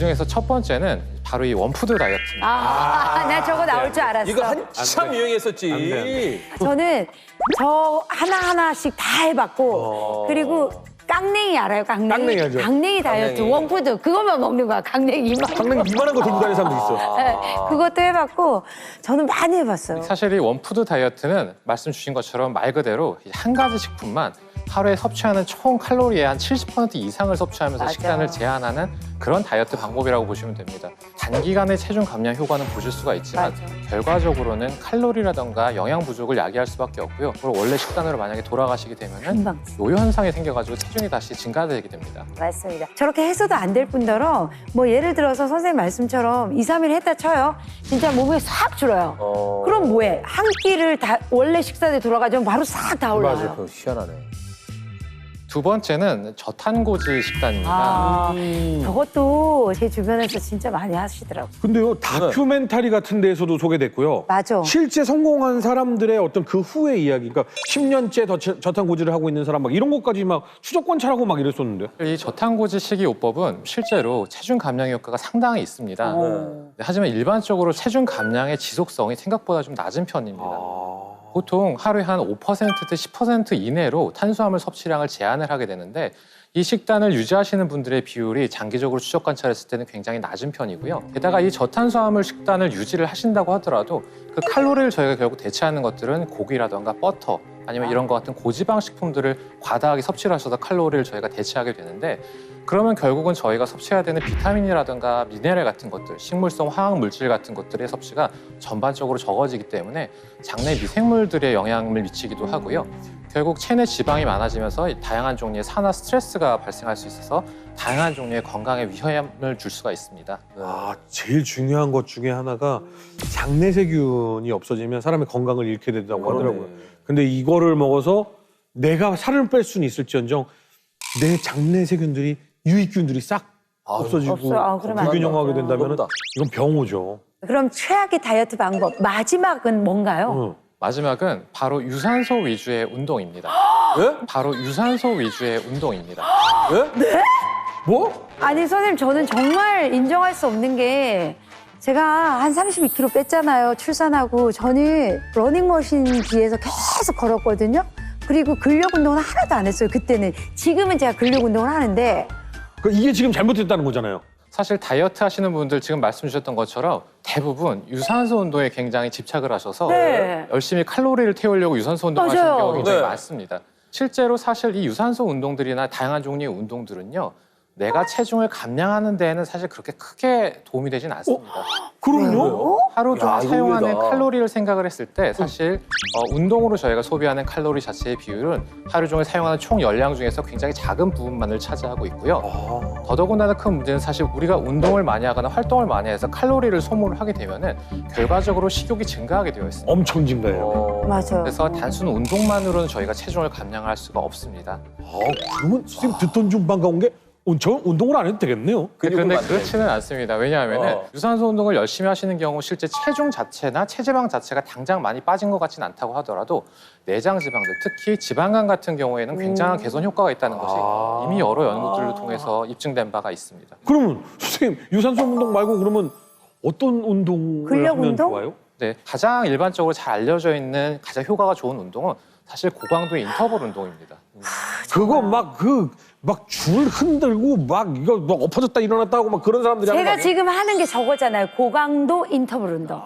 그중에서 첫 번째는 바로 이 원푸드 다이어트입니다. 나 저거 나올 줄 알았어. 이거 한참 유행했었지. 저는 저 하나하나씩 다 해봤고, 그리고 깡냉이 알아요? 깡냉이? 깡냉이 알죠. 깡냉이 다이어트, 깡냉이. 원푸드. 그것만 먹는 거야, 깡냉이. 강릉 이만한 거 들고 다니는 사람도 있어. 네, 그것도 해봤고, 저는 많이 해봤어요. 사실 이 원푸드 다이어트는 말씀 주신 것처럼 말 그대로 한 가지 식품만 하루에 섭취하는 총 칼로리의 한 70% 이상을 섭취하면서 맞아. 식단을 제한하는 그런 다이어트 방법이라고 보시면 됩니다. 단기간의 체중 감량 효과는 보실 수가 있지만 맞아. 결과적으로는 칼로리라던가 영양 부족을 야기할 수밖에 없고요. 그리고 원래 식단으로 만약에 돌아가시게 되면은 금방. 요요 현상이 생겨가지고 체중이 다시 증가되게 됩니다. 맞습니다. 저렇게 해서도 안 될 뿐더러, 뭐 예를 들어서 선생님 말씀처럼 2, 3일 했다 쳐요. 진짜 몸이 싹 줄어요. 그럼 뭐해? 한 끼를 다 원래 식사대 돌아가면 바로 싹 다 올라와요. 맞아, 그거 희한하네. 두 번째는 저탄고지 식단입니다. 저것도 제 주변에서 진짜 많이 하시더라고요. 근데요, 다큐멘터리 같은 데에서도 소개됐고요. 맞아. 실제 성공한 사람들의 어떤 그 후의 이야기, 그러니까 10년째 저탄고지를 하고 있는 사람 막 이런 것까지 막 추적 관찰하고 막 이랬었는데. 이 저탄고지 식이요법은 실제로 체중 감량 효과가 상당히 있습니다. 하지만 일반적으로 체중 감량의 지속성이 생각보다 좀 낮은 편입니다. 보통 하루에 한 5%대 10% 이내로 탄수화물 섭취량을 제한을 하게 되는데 이 식단을 유지하시는 분들의 비율이 장기적으로 추적 관찰했을 때는 굉장히 낮은 편이고요. 게다가 이 저탄수화물 식단을 유지를 하신다고 하더라도 그 칼로리를 저희가 결국 대체하는 것들은 고기라던가 버터 아니면 이런 것 같은 고지방 식품들을 과다하게 섭취를 하셔서 칼로리를 저희가 대체하게 되는데 그러면 결국은 저희가 섭취해야 되는 비타민이라든가 미네랄 같은 것들, 식물성 화학 물질 같은 것들의 섭취가 전반적으로 적어지기 때문에 장내 미생물들의 영향을 미치기도 하고요. 결국 체내 지방이 많아지면서 다양한 종류의 산화 스트레스가 발생할 수 있어서 다양한 종류의 건강에 위험을 줄 수가 있습니다. 제일 중요한 것 중에 하나가 장내세균이 없어지면 사람의 건강을 잃게 된다고 하더라고요. 근데 이거를 먹어서 내가 살을 뺄 수는 있을지언정 내 장내세균들이 유익균들이 싹 없어지고 그러면 안 불균형하게 되죠. 된다면 이건 병오죠. 그럼 최악의 다이어트 방법 마지막은 뭔가요? 마지막은 바로 유산소 위주의 운동입니다. 바로 유산소 위주의 운동입니다. 뭐? 아니 선생님 저는 정말 인정할 수 없는 게 제가 한 32kg 뺐잖아요. 출산하고 저는 러닝머신 뒤에서 계속 걸었거든요. 그리고 근력 운동은 하나도 안 했어요. 그때는. 지금은 제가 근력 운동을 하는데 이게 지금 잘못됐다는 거잖아요. 사실 다이어트 하시는 분들 지금 말씀 주셨던 것처럼 대부분 유산소 운동에 굉장히 집착을 하셔서 네. 열심히 칼로리를 태우려고 유산소 운동하시는 맞아요. 경우가 굉장히 네. 많습니다. 실제로 사실 이 유산소 운동들이나 다양한 종류의 운동들은요. 내가 체중을 감량하는 데에는 사실 그렇게 크게 도움이 되진 않습니다. 그럼요? 하루 종일 야, 이거 사용하는 의외다. 칼로리를 생각을 했을 때 사실 운동으로 저희가 소비하는 칼로리 자체의 비율은 하루 종일 사용하는 총 열량 중에서 굉장히 작은 부분만을 차지하고 있고요. 더더군다나 큰 문제는 사실 우리가 운동을 많이 하거나 활동을 많이 해서 칼로리를 소모를 하게 되면은 결과적으로 식욕이 증가하게 되어 있습니다. 엄청 증가해요. 맞아요. 그래서 단순 운동만으로는 저희가 체중을 감량할 수가 없습니다. 그러면 선생님 듣던 중 반가운 게 저 운동을 안 해도 되겠네요. 그런데 그렇지는 않습니다. 왜냐하면 어. 유산소 운동을 열심히 하시는 경우 실제 체중 자체나 체지방 자체가 당장 많이 빠진 것 같지는 않다고 하더라도 내장 지방들, 특히 지방간 같은 경우에는 굉장한 개선 효과가 있다는 것이 이미 여러 연구들을 통해서 입증된 바가 있습니다. 그러면 선생님 유산소 운동 말고 그러면 어떤 운동을 근력 하면 운동? 좋아요? 네, 가장 일반적으로 잘 알려져 있는 가장 효과가 좋은 운동은 사실 고강도의 인터벌 운동입니다. 그거 막 줄 흔들고 막 이거 막 엎어졌다 일어났다 하고 막 그런 사람들이 하는 거 제가 아니에요? 지금 하는 게 저거잖아요. 고강도 인터벌 운동.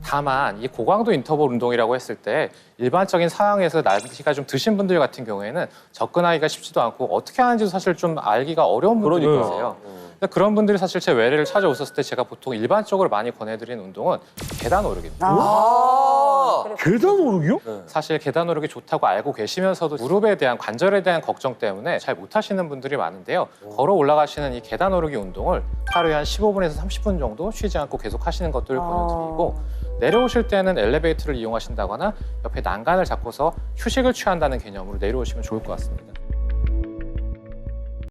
다만 이 고강도 인터벌 운동이라고 했을 때 일반적인 상황에서 나이가 좀 드신 분들 같은 경우에는 접근하기가 쉽지도 않고 어떻게 하는지도 사실 좀 알기가 어려운 분들이 그러니까. 계세요. 근데 그런 분들이 사실 제 외래를 찾아오셨을 때 제가 보통 일반적으로 많이 권해드리는 운동은 계단 오르기입니다. 계단 오르기요? 사실 계단 오르기 좋다고 알고 계시면서도 무릎에 대한 관절에 대한 걱정 때문에 잘 못하시는 분들이 많은데요. 걸어 올라가시는 이 계단 오르기 운동을 하루에 한 15분에서 30분 정도 쉬지 않고 계속 하시는 것들을 권해드리고 내려오실 때는 엘리베이터를 이용하신다거나 옆에 난간을 잡고서 휴식을 취한다는 개념으로 내려오시면 좋을 것 같습니다.